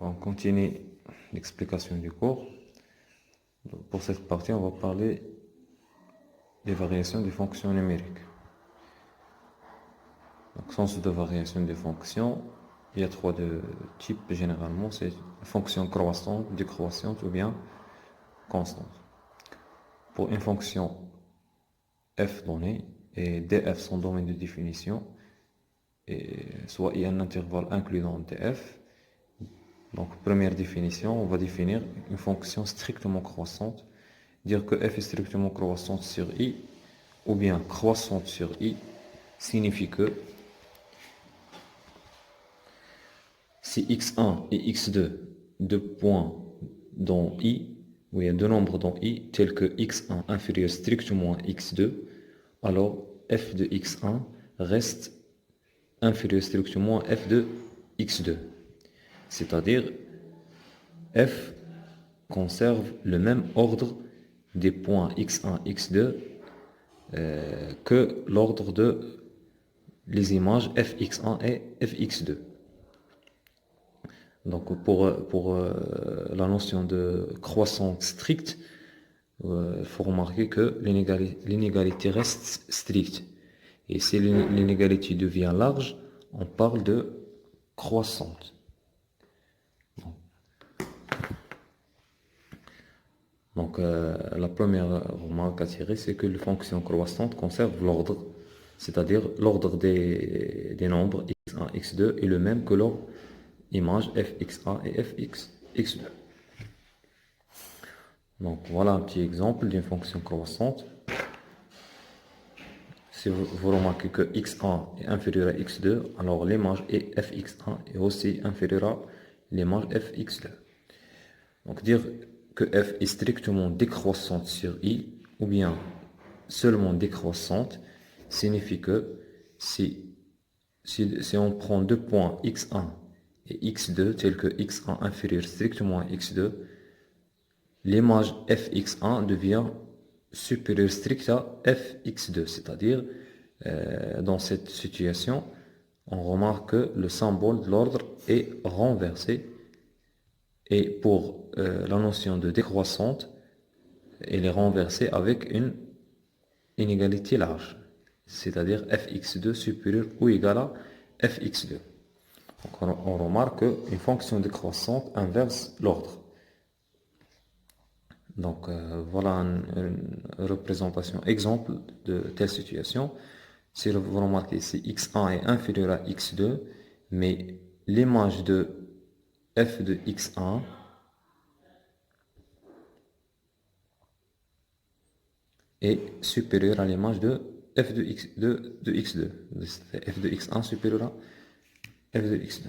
On continue l'explication du cours. Pour cette partie, on va parler des variations des fonctions numériques. Donc, sens de variation des fonctions, il y a trois types généralement, c'est fonction croissante, décroissante ou bien constante. Pour une fonction f donnée et df son domaine de définition, et soit il y a un intervalle inclus dans df. Donc, première définition, on va définir une fonction strictement croissante, dire que f est strictement croissante sur i, ou bien croissante sur i, signifie que si x1 et x2, deux points dans i, où il y a deux nombres dans i, tels que x1 inférieur strictement à x2, alors f de x1 reste inférieur strictement à f de x2. C'est-à-dire, f conserve le même ordre des points x1, x2 que l'ordre de les images fx1 et fx2. Donc pour la notion de croissance stricte, il faut remarquer que l'inégalité reste stricte. Et si l'inégalité devient large, on parle de croissante. Donc la première remarque à tirer, c'est que les fonctions croissantes conservent l'ordre, c'est-à-dire l'ordre des nombres x1, x2 est le même que leur image fx1 et fx2. Donc voilà un petit exemple d'une fonction croissante. Si vous remarquez que x1 est inférieur à x2, alors l'image fx1 est aussi inférieure à l'image fx2. Donc dire que f est strictement décroissante sur i, ou bien seulement décroissante, signifie que si on prend deux points x1 et x2, tels que x1 inférieur strictement à x2, l'image fx1 devient supérieure stricte à fx2, c'est-à-dire dans cette situation, on remarque que le symbole de l'ordre est renversé. Et pour la notion de décroissante, elle est renversée avec une inégalité large, c'est-à-dire fx2 supérieur ou égal à fx2. Donc on remarque qu'une fonction décroissante inverse l'ordre. Donc voilà une représentation exemple de telle situation. Si vous remarquez, si x1 est inférieur à x2, mais l'image de f de x1 est supérieure à l'image de f de x2. F de x1 supérieur à f de x2.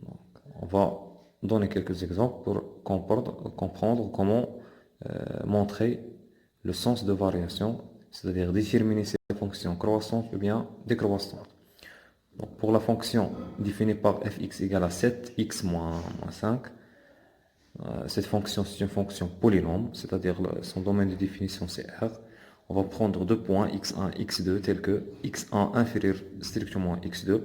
Donc, on va donner quelques exemples pour comprendre comment montrer le sens de variation, c'est-à-dire déterminer si la fonction croissante ou bien décroissante. Donc, pour la fonction définie par fx égale à 7x moins 5, cette fonction, c'est une fonction polynôme, c'est-à-dire son domaine de définition c'est R. On va prendre deux points x1 et x2 tels que x1 inférieur strictement à x2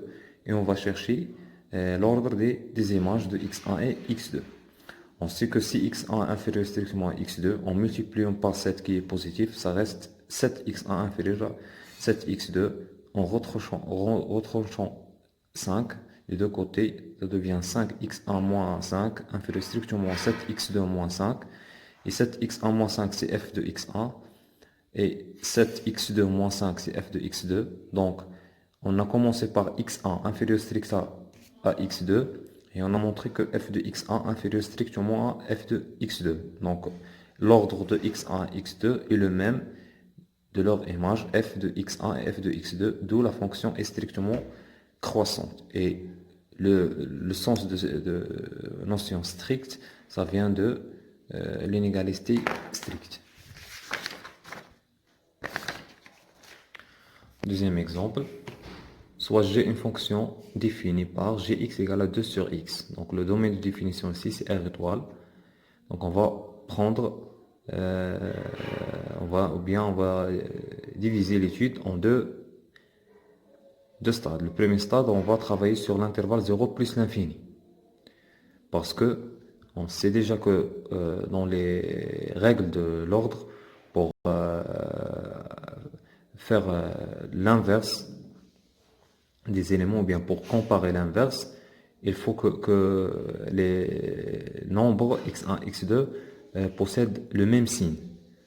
et on va chercher l'ordre des images de x1 et x2. On sait que si x1 inférieur strictement à x2, en multipliant par 7 qui est positif, ça reste 7x1 inférieur à 7x2. En retranchant 5, les deux côtés, ça devient 5x1 moins 5, inférieur strictement à 7x2 moins 5. Et 7x1 moins 5, c'est f de x1. Et 7x2 moins 5, c'est f de x2. Donc, on a commencé par x1 inférieur strictement à x2. Et on a montré que f de x1 inférieur strictement à f de x2. Donc, l'ordre de x1 et x2 est le même de leur image f de x1 et f de x2, d'où la fonction est strictement croissante. Et le sens de notion stricte, ça vient de l'inégalité stricte. Deuxième exemple, soit j'ai une fonction définie par gx égale à 2 sur x. Donc le domaine de définition ici, c'est R étoile. Donc on va prendre, on va diviser l'étude en deux stades. Le premier stade, on va travailler sur l'intervalle 0 plus l'infini. Parce que on sait déjà que dans les règles de l'ordre, pour faire l'inverse des éléments, ou bien pour comparer l'inverse, il faut que les nombres x1, x2 possèdent le même signe.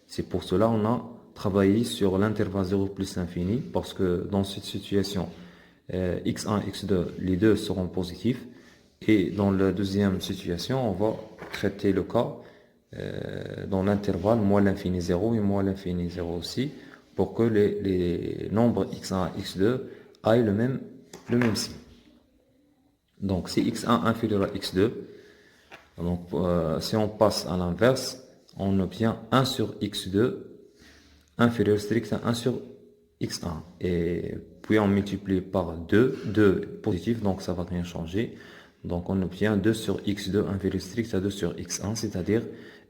C'est pour cela qu'on a travaillé sur l'intervalle 0 plus l'infini, parce que dans cette situation, x1, x2, les deux seront positifs. Et dans la deuxième situation, on va traiter le cas dans l'intervalle moins l'infini 0 et moins l'infini 0 aussi, pour que les nombres x1 et x2 aient le même signe. Donc si x1 inférieur à x2, donc, si on passe à l'inverse, on obtient 1 sur x2 inférieur strict à 1 sur x1. Et puis on multiplie par 2, 2 positif, donc ça va rien changer. Donc on obtient 2 sur x2 inférieur strict à 2 sur x1, c'est-à-dire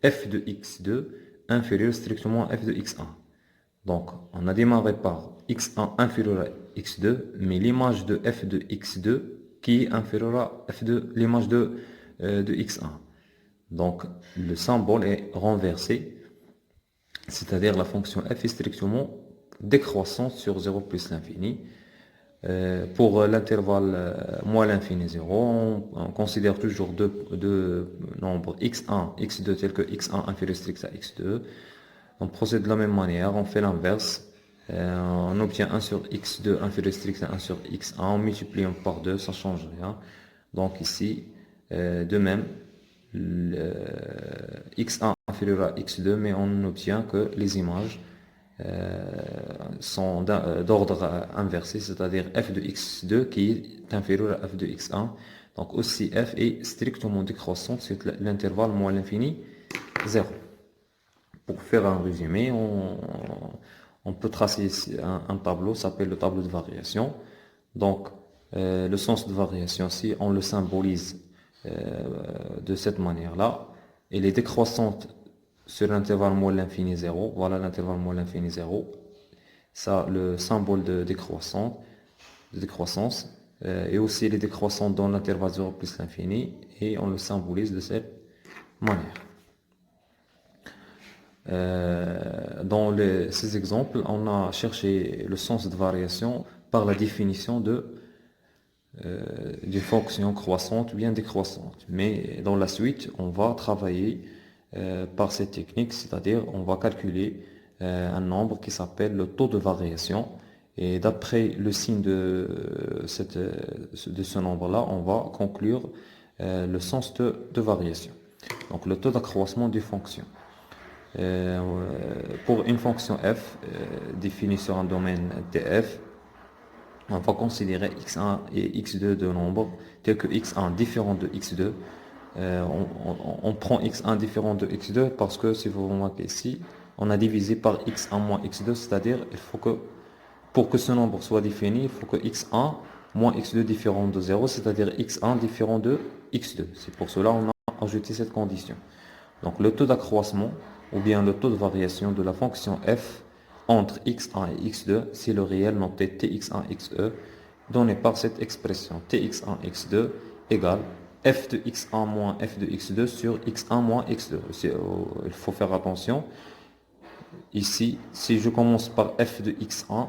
f de x2 inférieur strictement à f de x1. Donc on a démarré par x1 inférieur à x2, mais l'image de f de x2 qui est inférieure à f de l'image de x1. Donc le symbole est renversé, c'est-à-dire la fonction f est strictement décroissante sur 0 plus l'infini. Pour l'intervalle moins l'infini 0, on considère toujours deux nombres x1, x2 tels que x1 inférieur strict à x2. On procède de la même manière, on fait l'inverse. On obtient 1 sur x2 inférieur strict à 1 sur x1, on multiplie par 2, ça ne change rien. Donc ici, de même, x1 inférieur à x2, mais on n'obtient que les images sont d'ordre inversé, c'est-à-dire f de x2 qui est inférieur à f de x1. Donc aussi f est strictement décroissante, c'est l'intervalle moins l'infini 0. Pour faire un résumé, on peut tracer ici un tableau, ça s'appelle le tableau de variation. Donc le sens de variation, si on le symbolise de cette manière-là, elle est décroissante sur l'intervalle moins l'infini 0. Voilà l'intervalle moins l'infini 0. Ça, le symbole de décroissance. Et aussi, elle est décroissante dans l'intervalle 0 plus l'infini. Et on le symbolise de cette manière. Dans ces exemples, on a cherché le sens de variation par la définition d'une fonction croissante ou bien décroissante. Mais dans la suite, on va travailler par cette technique, c'est-à-dire on va calculer un nombre qui s'appelle le taux de variation. Et d'après le signe de ce nombre-là, on va conclure le sens de variation. Donc le taux d'accroissement d'une fonction. Pour une fonction f définie sur un domaine df, on va considérer x1 et x2 de nombres tels que x1 différent de x2. On prend x1 différent de x2 parce que si vous remarquez ici, on a divisé par x1 moins x2, c'est-à-dire il faut que pour que ce nombre soit défini, il faut que x1 moins x2 différent de 0, c'est-à-dire x1 différent de x2. C'est pour cela qu'on a ajouté cette condition. Donc le taux d'accroissement ou bien le taux de variation de la fonction f entre x1 et x2, c'est le réel noté tx1 xe donné par cette expression tx1 x2 égale f de x1 moins f de x2 sur x1 moins x2. Il faut faire attention. Ici, si je commence par f de x1,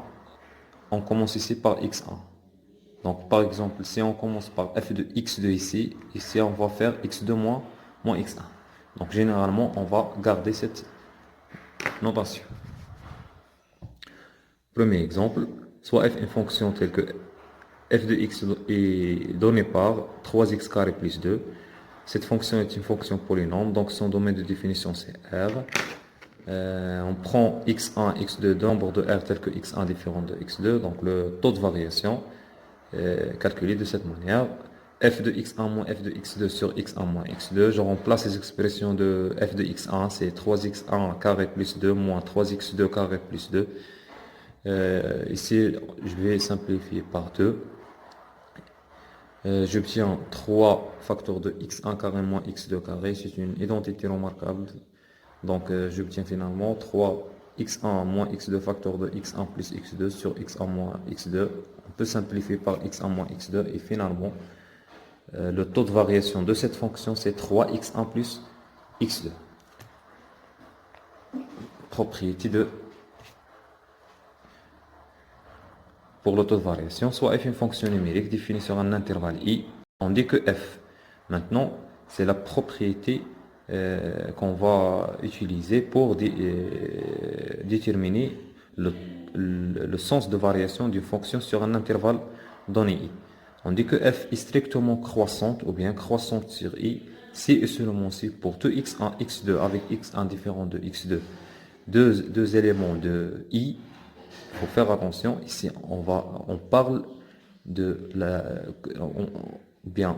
on commence ici par x1. Donc par exemple, si on commence par f de x2 ici, on va faire x2 moins x1. Donc généralement, on va garder cette notation. Premier exemple, soit f une fonction telle que f de x est donnée par 3x carré plus 2. Cette fonction est une fonction polynôme, donc son domaine de définition c'est R. On prend x1, x2 nombre de R tel que x1 différent de x2, donc le taux de variation calculé de cette manière. F de x1 moins f de x2 sur x1 moins x2. Je remplace les expressions de f de x1, c'est 3x1 carré plus 2 moins 3x2 carré plus 2. Ici, je vais simplifier par 2. J'obtiens 3 facteurs de x1 carré moins x2 carré. C'est une identité remarquable. Donc, j'obtiens finalement 3x1 moins x2 facteur de x1 plus x2 sur x1 moins x2. On peut simplifier par x1 moins x2 et finalement, le taux de variation de cette fonction, c'est 3x1 plus x2. Propriété de pour le taux de variation, soit f une fonction numérique définie sur un intervalle i, on dit que f. Maintenant, c'est la propriété qu'on va utiliser pour déterminer le sens de variation d'une fonction sur un intervalle donné i. On dit que f est strictement croissante ou bien croissante sur i si et seulement si pour tout x1, x2 avec x1 différent de x2, deux éléments de i. Il faut faire attention, ici on parle de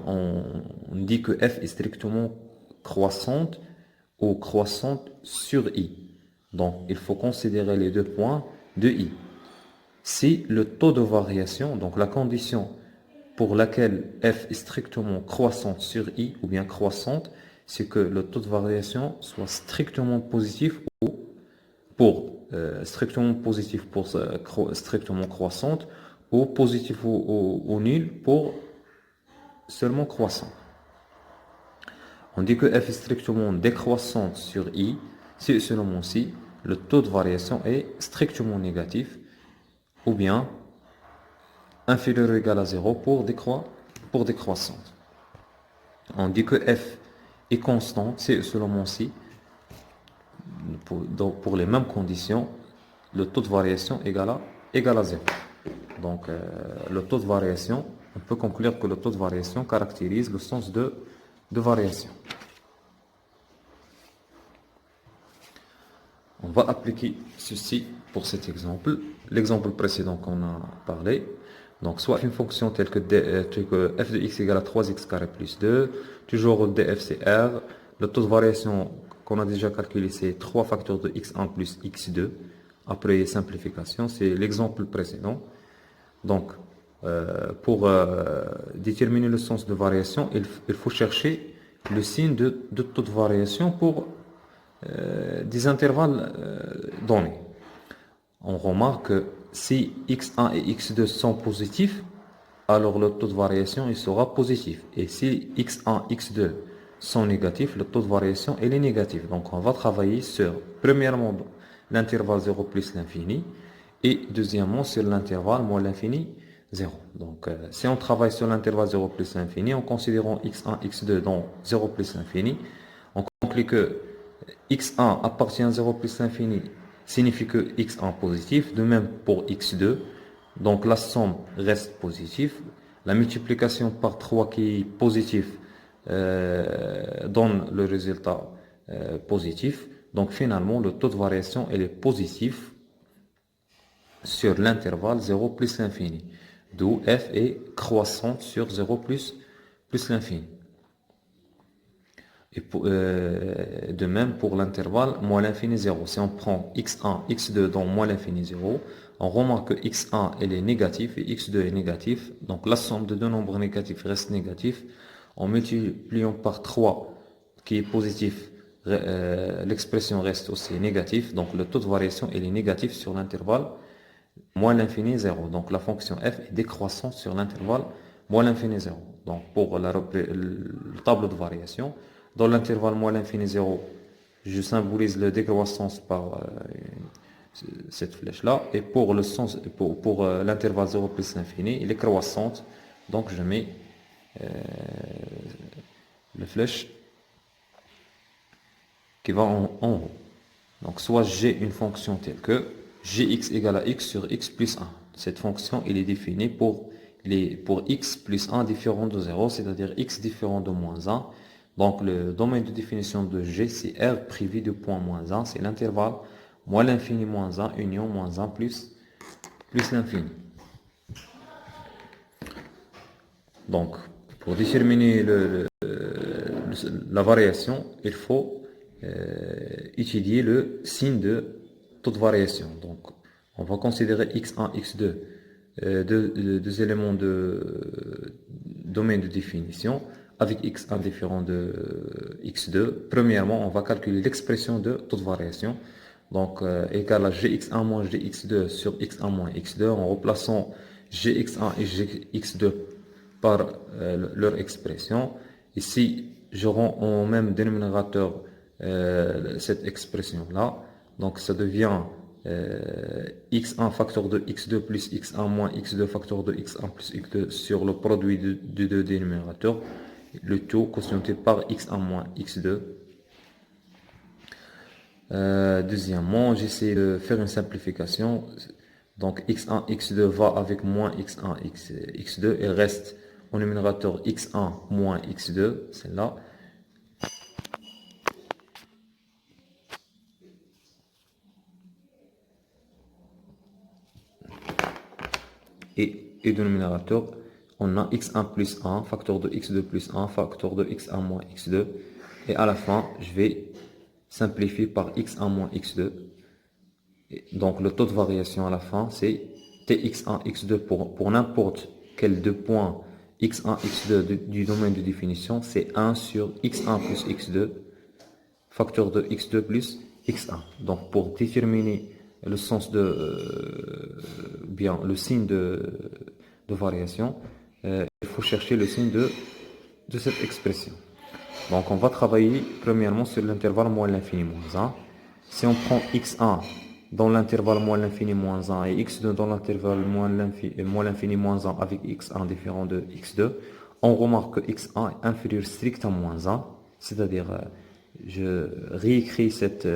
on dit que f est strictement croissante ou croissante sur i. Donc il faut considérer les deux points de i. Si le taux de variation, donc la condition pour laquelle f est strictement croissante sur i ou bien croissante, c'est que le taux de variation soit strictement positif ou pour strictement positif pour strictement croissante ou positif ou nul pour seulement croissant. On dit que f est strictement décroissante sur i si et seulement si le taux de variation est strictement négatif ou bien inférieur ou égal à 0 pour décroissante. On dit que f est constante si et seulement si pour les mêmes conditions, le taux de variation égal à 0. Donc, le taux de variation, on peut conclure que le taux de variation caractérise le sens de variation. On va appliquer ceci pour cet exemple. L'exemple précédent qu'on a parlé. Donc, soit une fonction telle que f de x égale à 3x carré plus 2, toujours df c'est r. Le taux de variation qu'on a déjà calculé, c'est 3 facteurs de x1 plus x2. Après simplification, c'est l'exemple précédent. Donc, pour déterminer le sens de variation, il faut chercher le signe de taux de variation pour des intervalles donnés. On remarque que si x1 et x2 sont positifs, alors le taux de variation il sera positif. Et si x1 et x2 sont négatifs, le taux de variation il est négatif. Donc on va travailler sur, premièrement, l'intervalle 0 plus l'infini, et deuxièmement sur l'intervalle moins l'infini 0. Donc si on travaille sur l'intervalle 0 plus l'infini, en considérant x1, x2 dans 0 plus l'infini, on conclut que x1 appartient à 0 plus l'infini signifie que x1 positif, de même pour x2, donc la somme reste positive, la multiplication par 3 qui est positif donne le résultat positif, donc finalement le taux de variation elle est positif sur l'intervalle 0 plus l'infini, d'où f est croissante sur 0 plus l'infini. Et de même pour l'intervalle moins l'infini 0. Si on prend x1, x2 dans moins l'infini 0, on remarque que x1 elle est négatif et x2 est négatif. Donc la somme de deux nombres négatifs reste négatif. En multipliant par 3 qui est positif, l'expression reste aussi négative. Donc le taux de variation elle est négatif sur l'intervalle moins l'infini 0. Donc la fonction f est décroissante sur l'intervalle moins l'infini 0. Donc pour le tableau de variation, dans l'intervalle moins l'infini 0, je symbolise la décroissance par cette flèche-là. Et pour l'intervalle 0 plus l'infini, il est croissante. Donc je mets la flèche qui va en haut. Donc soit j'ai une fonction telle que gx égale à x sur x plus 1. Cette fonction, elle est définie pour x plus 1 différent de 0, c'est-à-dire x différent de moins 1. Donc le domaine de définition de g, c'est r privé de point moins 1, c'est l'intervalle moins l'infini moins 1, union moins 1 plus l'infini. Donc pour déterminer la variation, il faut étudier le signe de taux de variation. Donc on va considérer x1, x2, deux éléments de domaine de définition avec x1 différent de x2. Premièrement, on va calculer l'expression de taux de variation. Donc égal à gx1 moins gx2 sur x1 moins x2 en remplaçant gx1 et gx2 par leur expression. Ici, je rends au même dénominateur cette expression-là. Donc, ça devient x1 facteur de x2 plus x1 moins x2 facteur de x1 plus x2 sur le produit de deux dénominateurs. Le tout quotienté par x1 moins x2. Deuxièmement, j'essaie de faire une simplification. Donc x1, x2 va avec moins x1, x2. Il reste au numérateur x1 moins x2, celle-là. Et de numérateur, on a x1 plus 1, facteur de x2 plus 1, facteur de x1 moins x2. Et à la fin, je vais simplifier par x1 moins x2. Et donc le taux de variation à la fin, c'est tx1, x2 pour n'importe quel deux points x1, x2 du domaine de définition, c'est 1 sur x1 plus x2, facteur de x2 plus x1. Donc pour déterminer le sens bien le signe de variation, il faut chercher le signe de cette expression. Donc on va travailler premièrement sur l'intervalle moins l'infini moins 1. Si on prend x1 dans l'intervalle moins l'infini moins 1 et x2 dans l'intervalle moins l'infini moins 1 avec x1 différent de x2, on remarque que x1 est inférieur strict à moins 1, c'est-à-dire je réécris cette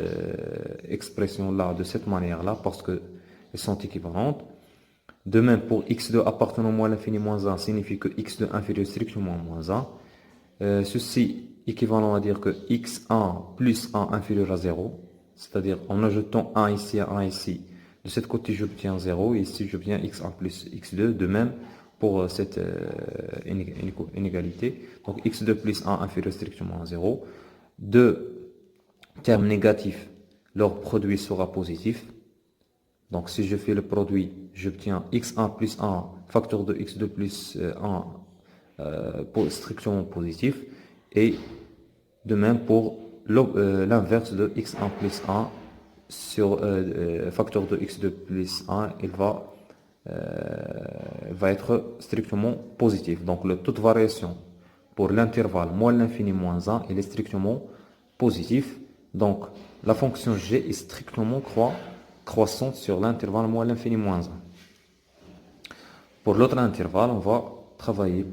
expression-là de cette manière-là parce qu'elles sont équivalentes. De même, pour x2 appartenant à moins l'infini moins 1 signifie que x2 inférieur strictement à moins 1. Ceci équivalent à dire que x1 plus 1 inférieur à 0, c'est-à-dire en ajoutant 1 ici à 1 ici, de cet côté j'obtiens 0 et ici j'obtiens x1 plus x2, de même pour cette inégalité. Donc x2 plus 1 inférieur strictement à 0. Deux termes négatifs, leur produit sera positif. Donc si je fais le produit, j'obtiens x1 plus 1 facteur de x2 plus 1 strictement positif. Et de même pour l'inverse de x1 plus 1 sur facteur de x2 plus 1, il va être strictement positif. Donc le taux de variation pour l'intervalle moins l'infini moins 1, il est strictement positif. Donc la fonction g est strictement croissante sur l'intervalle moins l'infini moins 1. Pour l'autre intervalle, on va travailler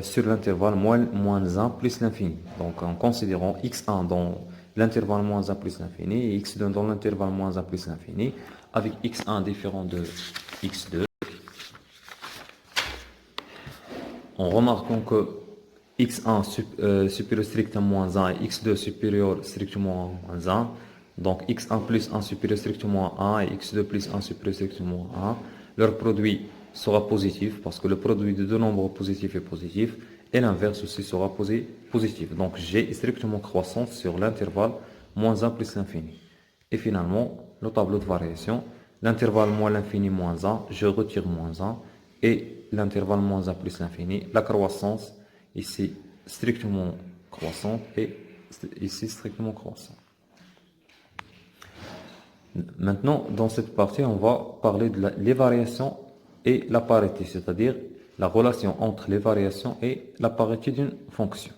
sur l'intervalle moins 1 plus l'infini. Donc en considérant x1 dans l'intervalle moins 1 plus l'infini et x2 dans l'intervalle moins 1 plus l'infini, avec x1 différent de x2, en remarquant que x1 supérieur strictement à moins 1 et x2 supérieur strictement à moins 1, donc x1 plus 1 supérieur strictement à 1 et x2 plus 1 supérieur strictement à 1, leur produit sera positif parce que le produit de deux nombres positifs est positif et l'inverse aussi sera positif. Donc g est strictement croissant sur l'intervalle moins 1 plus l'infini. Et finalement, le tableau de variation, l'intervalle moins l'infini moins 1, je retire moins 1 et l'intervalle moins 1 plus l'infini, la croissance ici strictement croissante et ici strictement croissante. Maintenant, dans cette partie, on va parler de les variations et la parité, c'est-à-dire la relation entre les variations et la parité d'une fonction.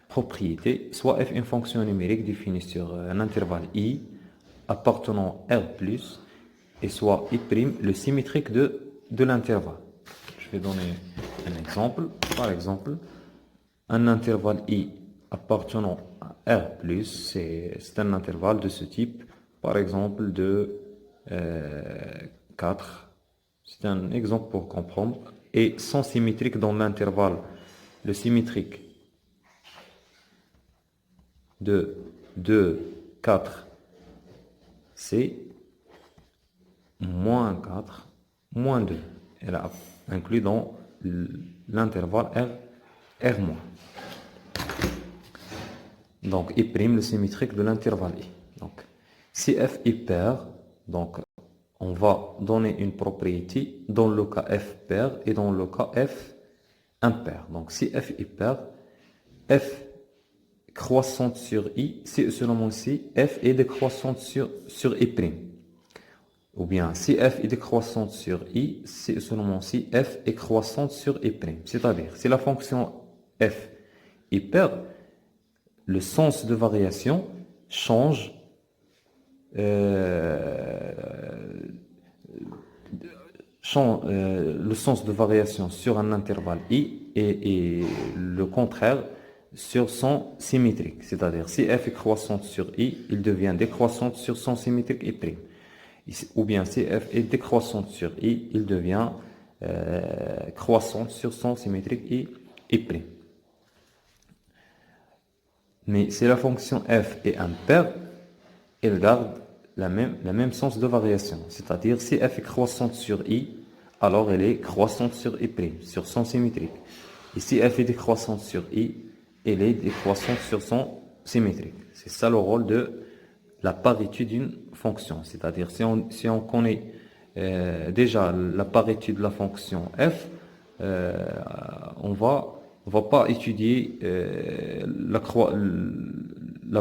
Propriété, soit f une fonction numérique définie sur un intervalle i appartenant R+, et soit i', le symétrique de l'intervalle. Je vais donner un exemple. Par exemple, un intervalle i appartenant à R+, c'est un intervalle de ce type, par exemple de 4. C'est un exemple pour comprendre. Et sans symétrique dans l'intervalle, le symétrique de 2, 4, c'est moins 4, moins 2. Elle a inclus dans l'intervalle R-. Donc, I', le symétrique de l'intervalle I. Donc, si f est pair, donc on va donner une propriété dans le cas f pair et dans le cas f impair. Donc, si f est pair, f croissante sur i, c'est seulement si f est décroissante sur i'. ou bien si f est décroissante sur i, c'est seulement si f est croissante sur i'. C'est-à-dire, si la fonction f est paire, le sens de variation change le sens de variation sur un intervalle i et le contraire sur son symétrique. C'est-à-dire, si f est croissante sur i, il devient décroissante sur son symétrique i'. Ou bien si f est décroissante sur i, il devient croissante sur son symétrique i'. Mais si la fonction f est impaire, elle garde la même sens de variation. C'est-à-dire, si f est croissante sur i, alors elle est croissante sur i', sur son symétrique. Et si f est décroissante sur i, elle est décroissante sur son symétrique. C'est ça le rôle de la parité d'une fonction. C'est-à-dire, si on connaît déjà la parité de la fonction f, on va pas étudier la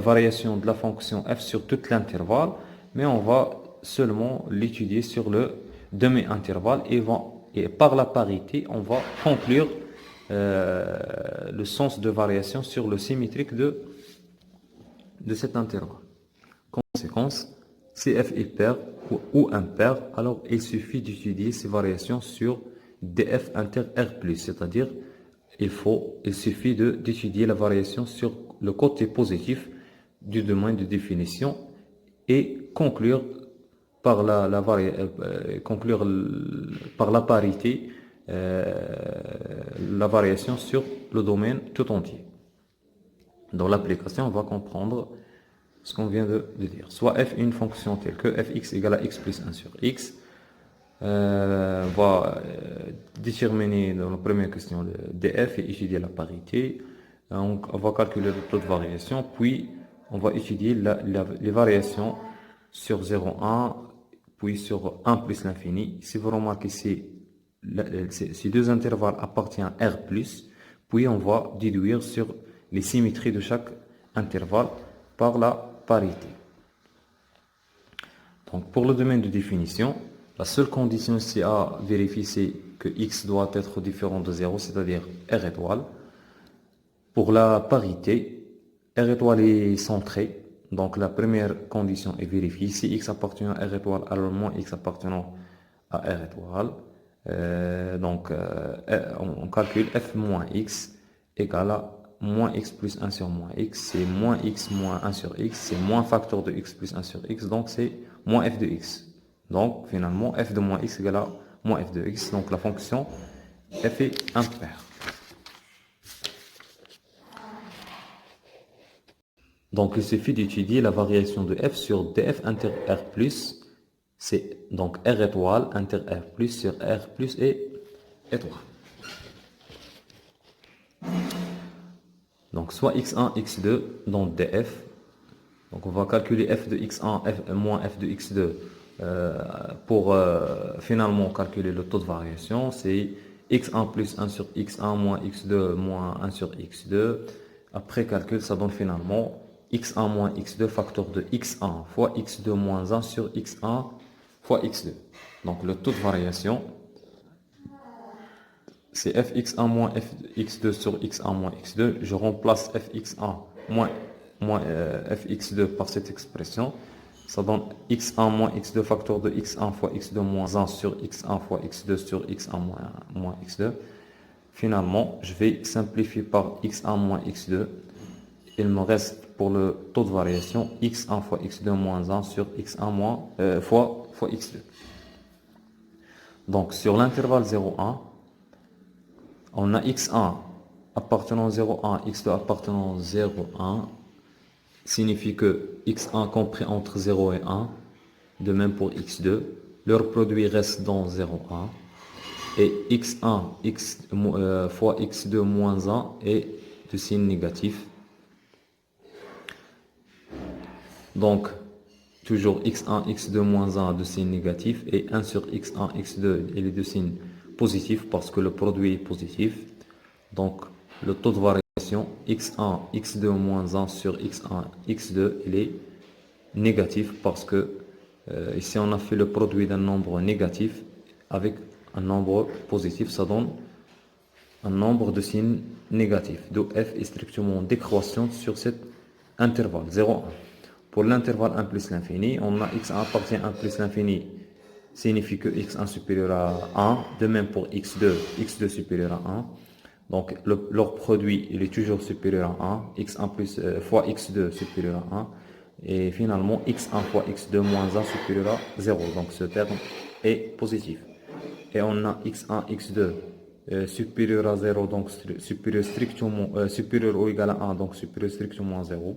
variation de la fonction f sur tout l'intervalle, mais on va seulement l'étudier sur le demi-intervalle et par la parité, on va conclure le sens de variation sur le symétrique de cet intervalle. Conséquence, si f est paire ou impaire, alors il suffit d'étudier ces variations sur df inter r+, c'est-à-dire il suffit d'étudier la variation sur le côté positif du domaine de définition et conclure par par la parité la variation sur le domaine tout entier. Dans l'application, on va comprendre ce qu'on vient de dire. Soit f est une fonction telle que fx égale à x plus 1 sur x, va déterminer dans la première question le df et étudier la parité. On va calculer le taux de variation, puis on va étudier les variations sur 0,1, puis sur 1 plus l'infini. Si vous remarquez, ces deux intervalles appartiennent à R+, puis on va déduire sur les symétries de chaque intervalle par la parité. Donc pour le domaine de définition, la seule condition ici à vérifier, c'est que x doit être différent de 0, c'est-à-dire R étoile. Pour la parité, R étoile est centré, donc la première condition est vérifiée. Si x appartient à R étoile, alors moins x appartenant à R étoile. On calcule f moins x égale à moins x plus 1 sur moins x. C'est moins x moins 1 sur x, c'est moins facteur de x plus 1 sur x, donc c'est moins f de x. Donc, finalement, f de moins x égale à moins f de x. Donc, la fonction f est impaire. Donc, il suffit d'étudier la variation de f sur df inter r+. C'est donc r étoile inter r+, sur r+, et étoile. Donc, soit x1, x2 dans df. Donc, on va calculer f de x1 moins f de x2 pour finalement calculer le taux de variation. C'est x1 plus 1 sur x1 moins x2 moins 1 sur x2. Après calcul, ça donne finalement x1 moins x2 facteur de x1 fois x2 moins 1 sur x1 fois x2. Donc, le taux de variation, c'est fx1 moins fx2 sur x1 moins x2. Je remplace fx1 moins fx2 par cette expression. Ça donne x1 moins x2 facteur de x1 fois x2 moins 1 sur x1 fois x2 sur x1 moins x2. Finalement, je vais simplifier par x1 moins x2. Il me reste pour le taux de variation x1 fois x2 moins 1 sur x1 fois x2. Donc, sur l'intervalle 0,1, on a x1 appartenant 0,1, x2 appartenant 0,1, signifie que x1 compris entre 0 et 1, de même pour x2, leur produit reste dans 0,1, et x1 fois x2 moins 1 est de signe négatif. Donc, toujours x1, x2 moins 1 de signe négatif, et 1 sur x1, x2, il est de signe positif parce que le produit est positif. Donc, le taux de variation x1, x2 moins 1 sur x1, x2, il est négatif parce que Ici, on a fait le produit d'un nombre négatif avec un nombre positif. Ça donne un nombre de signes négatifs. Donc f est strictement décroissante sur cet intervalle 0,1. Pour l'intervalle 1 plus l'infini, on a x1 appartient à 1 plus l'infini signifie que x1 supérieur à 1. De même pour x2 supérieur à 1. Donc leur produit il est toujours supérieur à 1. x1 plus, fois x2 supérieur à 1. Et finalement x1 fois x2 moins 1 supérieur à 0. Donc ce terme est positif. Et on a x1, x2 supérieur à 0, donc supérieur strictement supérieur ou égal à 1, donc supérieur strictement à 0.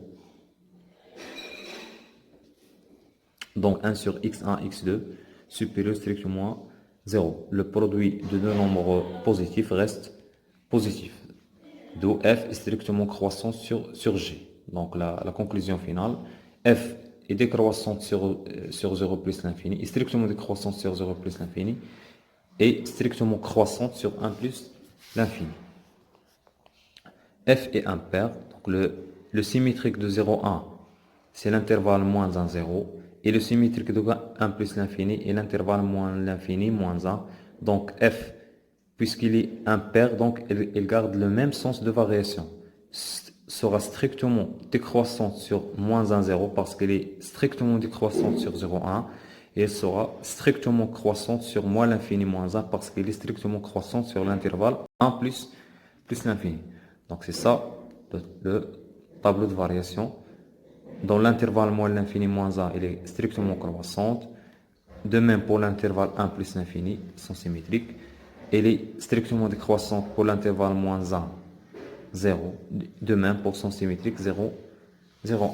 Donc 1 sur x1, x2 supérieur strictement à 0. Le produit de deux nombres positifs reste positif. D'où f est strictement croissant sur g. Donc la conclusion finale, f est décroissante sur 0 plus l'infini, est strictement décroissante sur 0 plus l'infini, et strictement croissante sur 1 plus l'infini. F est impair, donc le symétrique de 0, 1, c'est l'intervalle moins 1, 0, et le symétrique de 1 plus l'infini est l'intervalle moins l'infini, moins 1. Donc F, puisqu'il est impair, donc il garde le même sens de variation. Sera strictement décroissante sur moins 1, 0, parce qu'elle est strictement décroissante sur 0, 1, et elle sera strictement croissante sur moins l'infini, moins 1, parce qu'elle est strictement croissante sur l'intervalle 1 plus l'infini. Donc c'est ça le tableau de variation. Dans l'intervalle moins l'infini moins 1, elle est strictement croissante. De même pour l'intervalle 1 plus l'infini, sont symétriques. Elle est strictement décroissante pour l'intervalle moins 1, 0. De même pour son symétrique 0, 0, 1.